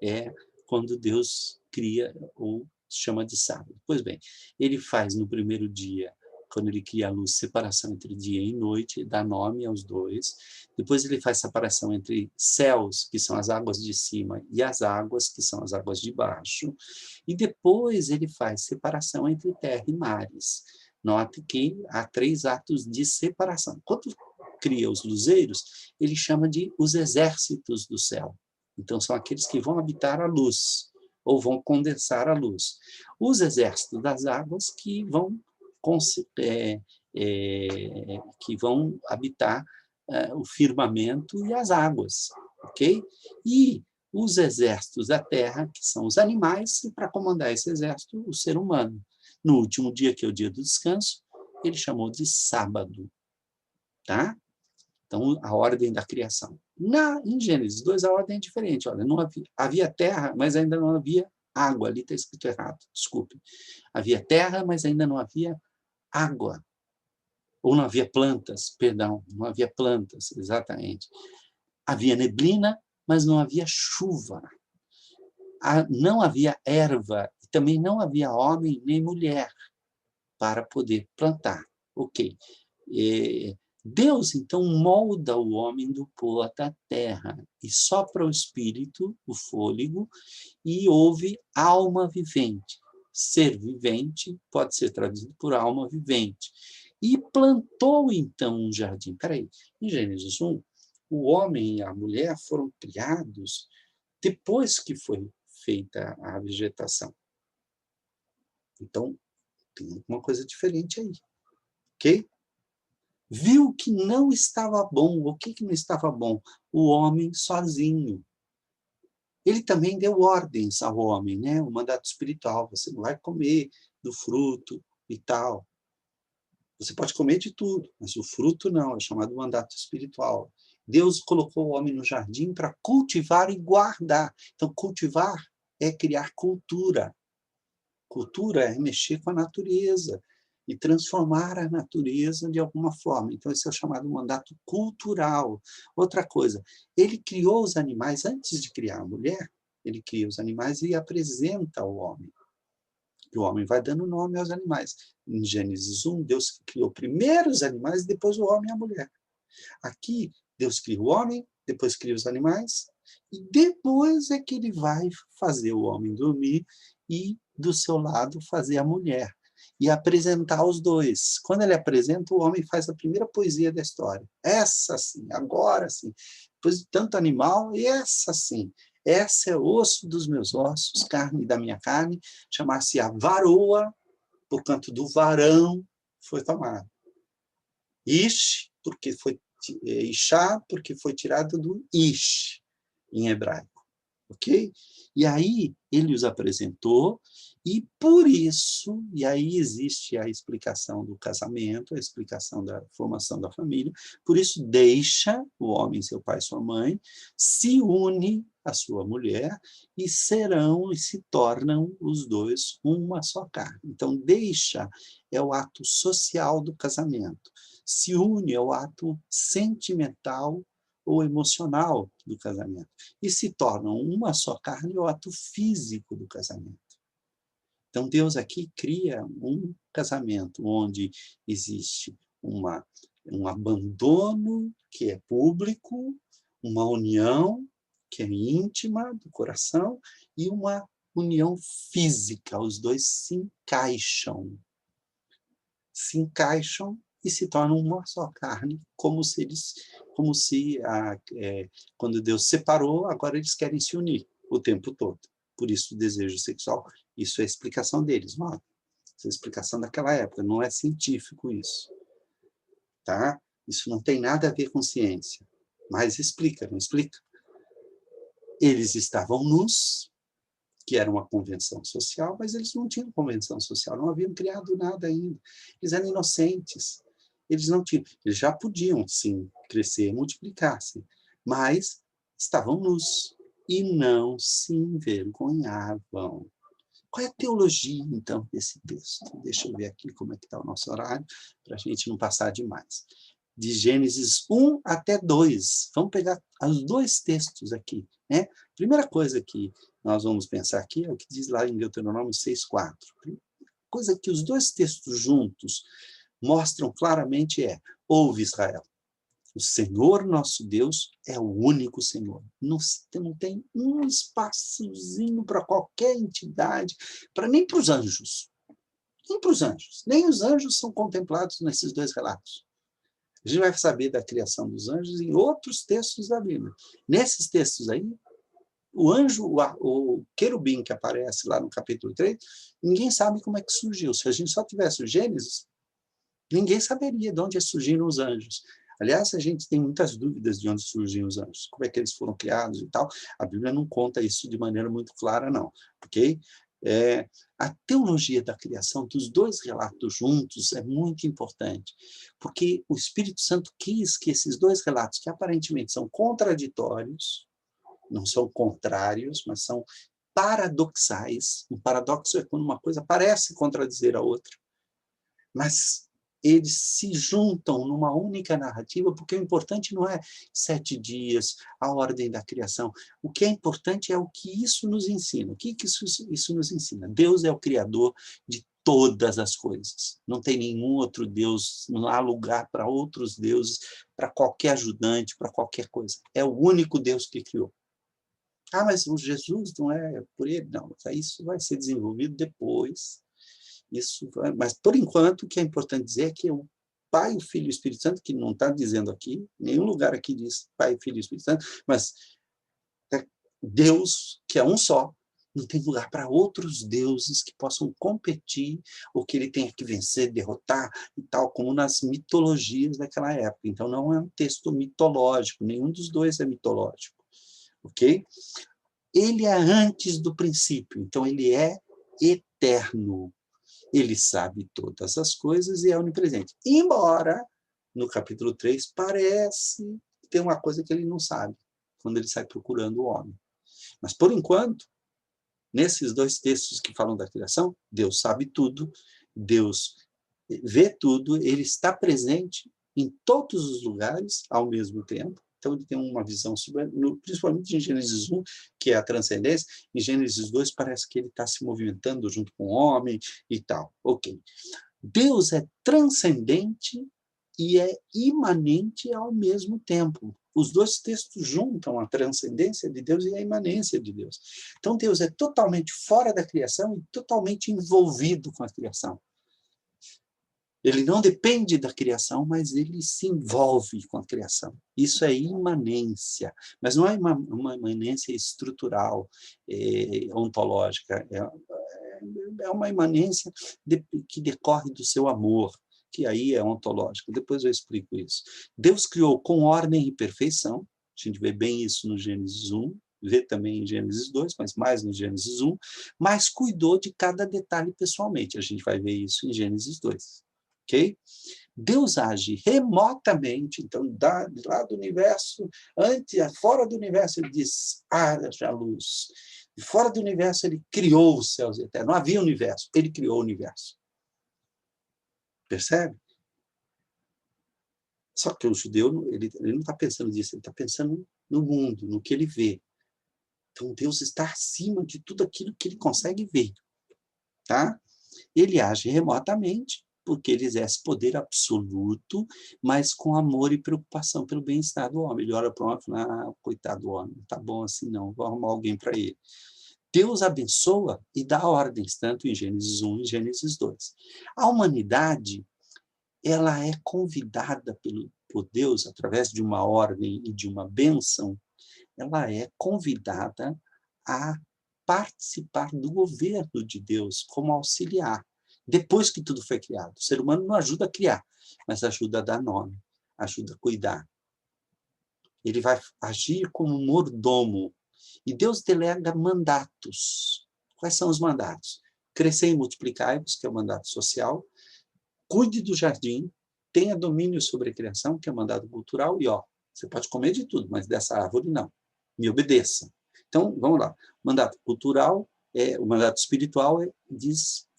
é quando Deus cria ou chama de sábado. Pois bem, ele faz no primeiro dia, quando ele cria a luz, separação entre dia e noite, dá nome aos dois. Depois ele faz separação entre céus, que são as águas de cima, e as águas, que são as águas de baixo. E depois ele faz separação entre terra e mares. Note que há 3 atos de separação. Quando cria os luzeiros, ele chama de os exércitos do céu. Então, são aqueles que vão habitar a luz, ou vão condensar a luz. Os exércitos das águas que vão habitar o firmamento e as águas, ok? E os exércitos da terra, que são os animais, e para comandar esse exército, o ser humano. No último dia, que é o dia do descanso, ele chamou de sábado, tá? Então, a ordem da criação. Em Gênesis 2, a ordem é diferente. Olha, não havia terra, mas ainda não havia água. Ali está escrito errado, desculpe. Havia terra, mas ainda não havia água. Ou não havia plantas, perdão, não havia plantas, exatamente. Havia neblina, mas não havia chuva. Não havia erva, e também não havia homem nem mulher para poder plantar. Ok. Deus, então, molda o homem do pó da terra e sopra o espírito, o fôlego, e houve alma vivente. Ser vivente pode ser traduzido por alma vivente. E plantou, então, um jardim. Peraí, em Gênesis 1, o homem e a mulher foram criados depois que foi feita a vegetação. Então, tem alguma coisa diferente aí, ok? Viu que não estava bom. O que não estava bom? O homem sozinho. Ele também deu ordens ao homem, né? O mandato espiritual. Você não vai comer do fruto e tal. Você pode comer de tudo, mas o fruto não, é chamado mandato espiritual. Deus colocou o homem no jardim para cultivar e guardar. Então, cultivar é criar cultura. Cultura é mexer com a natureza e transformar a natureza de alguma forma. Então, esse é o chamado mandato cultural. Outra coisa, ele criou os animais antes de criar a mulher, ele cria os animais e apresenta ao homem. E o homem vai dando nome aos animais. Em Gênesis 1, Deus criou primeiro os animais e depois o homem e a mulher. Aqui, Deus cria o homem, depois cria os animais, e depois é que ele vai fazer o homem dormir e, do seu lado, fazer a mulher. E apresentar os dois. Quando ele apresenta, o homem faz a primeira poesia da história. Essa sim, agora sim. Depois de tanto animal, essa sim. Essa é osso dos meus ossos, carne da minha carne, chamar-se a varoa, por canto do varão, foi tomado. Ish, porque foi Ishá, porque foi tirado do Ish, em hebraico. Ok? E aí ele os apresentou, e por isso, e aí existe a explicação do casamento, a explicação da formação da família, por isso deixa o homem, seu pai e sua mãe, se une à sua mulher, e serão e se tornam os dois uma só carne. Então, deixa é o ato social do casamento. Se une é o ato sentimental ou emocional do casamento. E se tornam uma só carne é o ato físico do casamento. Então, Deus aqui cria um casamento onde existe um abandono que é público, uma união que é íntima do coração e uma união física. Os dois se encaixam. Se encaixam e se tornam uma só carne, como se quando Deus separou, agora eles querem se unir o tempo todo. Por isso o desejo sexual, isso é a explicação deles, não é? Essa é a explicação daquela época, não é científico isso. Tá? Isso não tem nada a ver com ciência, mas explica, não explica? Eles estavam nus, que era uma convenção social, mas eles não tinham convenção social, não haviam criado nada ainda. Eles eram inocentes. Eles não tinham, eles já podiam, sim, crescer, multiplicar-se, mas estavam nus e não se envergonhavam. Qual é a teologia, então, desse texto? Deixa eu ver aqui como é que está o nosso horário, para a gente não passar demais. De Gênesis 1 até 2. Vamos pegar os dois textos aqui, né? Primeira coisa que nós vamos pensar aqui é o que diz lá em Deuteronômio 6:4. Coisa que os dois textos juntos mostram claramente é: ouve, Israel, o Senhor nosso Deus é o único Senhor. Não tem um espaçozinho para qualquer entidade, nem para os anjos. Nem para os anjos. Nem os anjos são contemplados nesses dois relatos. A gente vai saber da criação dos anjos em outros textos da Bíblia. Nesses textos aí, o anjo, o querubim que aparece lá no capítulo 3, ninguém sabe como é que surgiu. Se a gente só tivesse o Gênesis, ninguém saberia de onde surgiram os anjos. Aliás, a gente tem muitas dúvidas de onde surgiram os anjos, como é que eles foram criados e tal. A Bíblia não conta isso de maneira muito clara, não. Ok? A teologia da criação dos dois relatos juntos é muito importante, porque o Espírito Santo quis que esses dois relatos, que aparentemente são contraditórios, não são contrários, mas são paradoxais. Um paradoxo é quando uma coisa parece contradizer a outra, mas eles se juntam numa única narrativa, porque o importante não é 7 dias, a ordem da criação. O que é importante é o que isso nos ensina. O que isso nos ensina? Deus é o Criador de todas as coisas. Não tem nenhum outro Deus, não há lugar para outros deuses, para qualquer ajudante, para qualquer coisa. É o único Deus que criou. Ah, mas o Jesus não é por ele? Não, isso vai ser desenvolvido depois. Mas, por enquanto, o que é importante dizer é que o Pai, o Filho e o Espírito Santo, que não está dizendo aqui, nenhum lugar aqui diz Pai, Filho e Espírito Santo, mas Deus, que é um só, não tem lugar para outros deuses que possam competir ou que ele tenha que vencer, derrotar e tal, como nas mitologias daquela época. Então, não é um texto mitológico, nenhum dos dois é mitológico. Ok? Ele é antes do princípio, então ele é eterno. Ele sabe todas as coisas e é onipresente. Embora, no capítulo 3, parece ter uma coisa que ele não sabe, quando ele sai procurando o homem. Mas, por enquanto, nesses dois textos que falam da criação, Deus sabe tudo, Deus vê tudo, ele está presente em todos os lugares ao mesmo tempo, Então, ele tem uma visão, principalmente em Gênesis 1, que é a transcendência. Em Gênesis 2, parece que ele está se movimentando junto com o homem e tal. Ok. Deus é transcendente e é imanente ao mesmo tempo. Os dois textos juntam a transcendência de Deus e a imanência de Deus. Então, Deus é totalmente fora da criação e totalmente envolvido com a criação. Ele não depende da criação, mas ele se envolve com a criação. Isso é imanência, mas não é uma imanência estrutural, ontológica. É uma imanência que decorre do seu amor, que aí é ontológico. Depois eu explico isso. Deus criou com ordem e perfeição. A gente vê bem isso no Gênesis 1, vê também em Gênesis 2, mas mais no Gênesis 1, mas cuidou de cada detalhe pessoalmente. A gente vai ver isso em Gênesis 2. Ok? Deus age remotamente, então, lá do universo, fora do universo, ele diz, haja luz. E fora do universo, ele criou os céus eternos. Não havia universo, ele criou o universo. Percebe? Só que o judeu, ele não está pensando nisso, ele está pensando no mundo, no que ele vê. Então, Deus está acima de tudo aquilo que ele consegue ver. Tá? Ele age remotamente, porque ele exerce poder absoluto, mas com amor e preocupação pelo bem-estar do homem. Ele olha para o homem e fala, coitado do homem, não está bom assim não, vou arrumar alguém para ele. Deus abençoa e dá ordens, tanto em Gênesis 1 e Gênesis 2. A humanidade, ela é convidada por Deus, através de uma ordem e de uma bênção, ela é convidada a participar do governo de Deus como auxiliar. Depois que tudo foi criado. O ser humano não ajuda a criar, mas ajuda a dar nome, ajuda a cuidar. Ele vai agir como mordomo. E Deus delega mandatos. Quais são os mandatos? Crescer e multiplicai-vos, que é o mandato social. Cuide do jardim. Tenha domínio sobre a criação, que é o mandato cultural. E, você pode comer de tudo, mas dessa árvore não. Me obedeça. Então, vamos lá. Mandato cultural, o mandato espiritual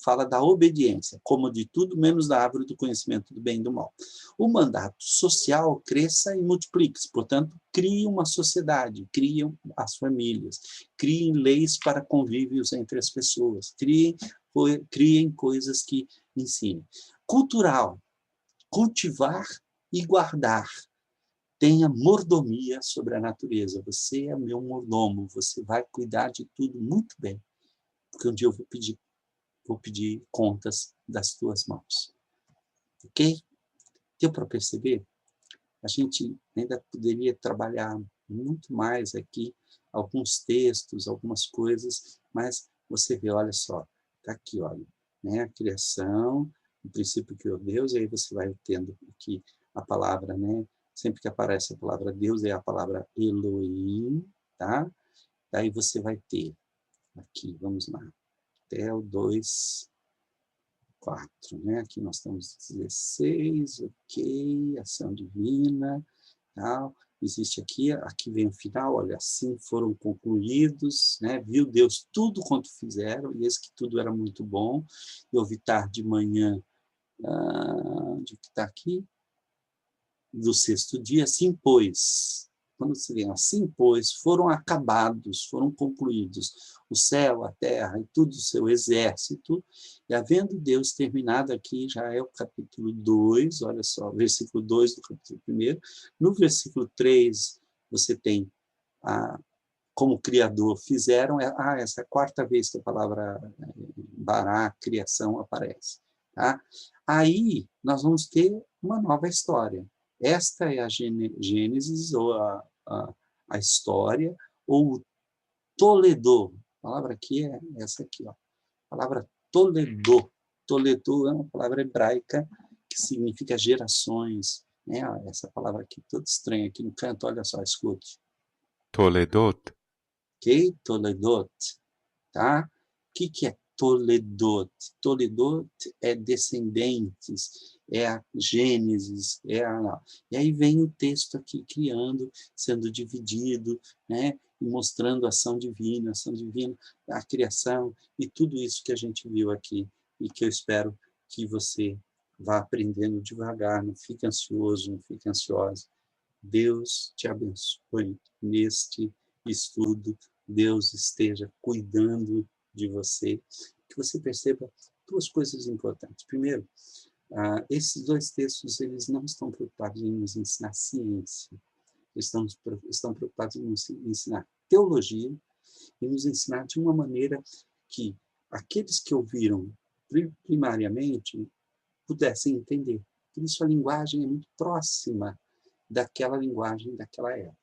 fala da obediência, como de tudo, menos da árvore do conhecimento do bem e do mal. O mandato social, cresça e multiplique-se. Portanto, crie uma sociedade, criem as famílias, criem leis para convívios entre as pessoas, criem coisas que ensinem. Cultural, cultivar e guardar. Tenha mordomia sobre a natureza. Você é meu mordomo, você vai cuidar de tudo muito bem, porque um dia eu vou pedir contas das tuas mãos. Ok? Deu para perceber? A gente ainda poderia trabalhar muito mais aqui, alguns textos, algumas coisas, mas você vê, olha só, está aqui, olha, né, a criação, o princípio criou Deus, e aí você vai tendo aqui a palavra, né, sempre que aparece a palavra Deus, é a palavra Elohim, tá? Daí você vai ter aqui, vamos lá, até o 2, 4, né? Aqui nós estamos 16, ok, ação divina, tal. Existe aqui vem o final, olha, assim foram concluídos, né? Viu Deus tudo quanto fizeram, e eis que tudo era muito bom. E ouvi tarde de manhã, onde que está aqui? Do sexto dia, assim, pois, quando se vê assim, pois, foram acabados, foram concluídos o céu, a terra e tudo o seu exército, e havendo Deus terminado aqui, já é o capítulo 2, olha só, versículo 2 do capítulo 1, no versículo 3, você tem como Criador fizeram, essa é a quarta vez que a palavra bará, criação, aparece. Tá? Aí, nós vamos ter uma nova história. Esta é a Gênesis, ou a história, ou o Toledo. A palavra aqui é essa aqui, ó. A palavra Toledo. Toledo é uma palavra hebraica que significa gerações. Né? Essa palavra aqui, toda estranha, aqui no canto, olha só, escute. Toledot. Ok? Toledot. Tá? O que é Toledot? Toledot é descendentes, é a Gênesis, E aí vem o texto aqui criando, sendo dividido, né? E mostrando a ação divina, a criação, e tudo isso que a gente viu aqui, e que eu espero que você vá aprendendo devagar, não fique ansioso, não fique ansiosa, Deus te abençoe neste estudo. Deus esteja cuidando de você. Que você perceba duas coisas importantes. Primeiro, esses dois textos, eles não estão preocupados em nos ensinar ciência. Eles estão preocupados em nos ensinar teologia e nos ensinar de uma maneira que aqueles que ouviram primariamente pudessem entender. Por isso a linguagem é muito próxima daquela linguagem daquela época.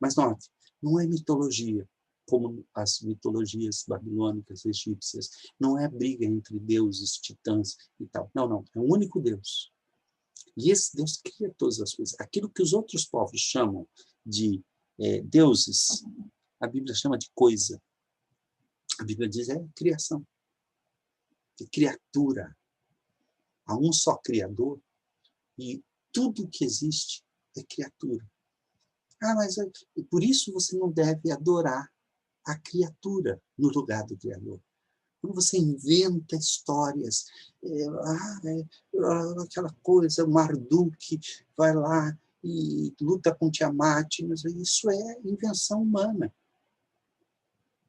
Mas note, não é mitologia, como as mitologias babilônicas, egípcias. Não é briga entre deuses, titãs e tal. Não, não. É um único Deus. E esse Deus cria todas as coisas. Aquilo que os outros povos chamam de deuses, a Bíblia chama de coisa. A Bíblia diz criação, é criatura. Há um só Criador e tudo que existe é criatura. Mas por isso você não deve adorar a criatura no lugar do Criador. Quando você inventa histórias, aquela coisa, o Marduk vai lá e luta com Tiamat, mas isso é invenção humana.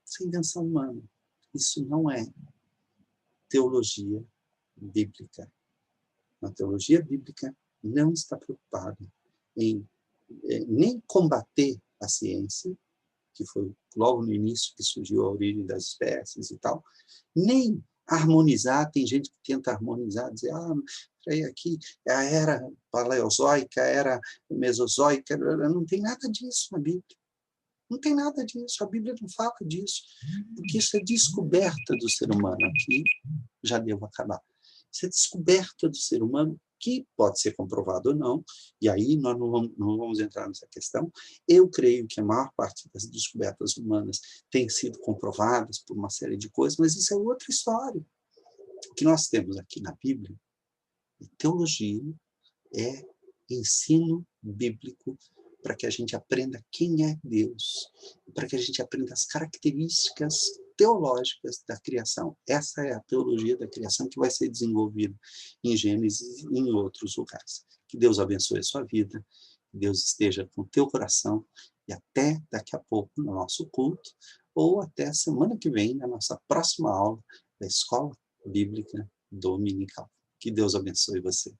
Isso é invenção humana. Isso não é teologia bíblica. A teologia bíblica não está preocupada em nem combater a ciência, que foi logo no início que surgiu a origem das espécies e tal, nem harmonizar. Tem gente que tenta harmonizar, dizer, aqui a era paleozoica, a era mesozoica, não tem nada disso na Bíblia. Não tem nada disso, a Bíblia não fala disso, porque isso é descoberta do ser humano. Aqui já devo acabar. Isso é descoberta do ser humano, que pode ser comprovado ou não, e aí nós não vamos entrar nessa questão. Eu creio que a maior parte das descobertas humanas tem sido comprovadas por uma série de coisas, mas isso é outra história. O que nós temos aqui na Bíblia é teologia, é ensino bíblico, para que a gente aprenda quem é Deus, para que a gente aprenda as características teológicas da criação. Essa é a teologia da criação que vai ser desenvolvida em Gênesis e em outros lugares. Que Deus abençoe a sua vida, que Deus esteja com o teu coração, e até daqui a pouco no nosso culto, ou até semana que vem, na nossa próxima aula da Escola Bíblica Dominical. Que Deus abençoe você.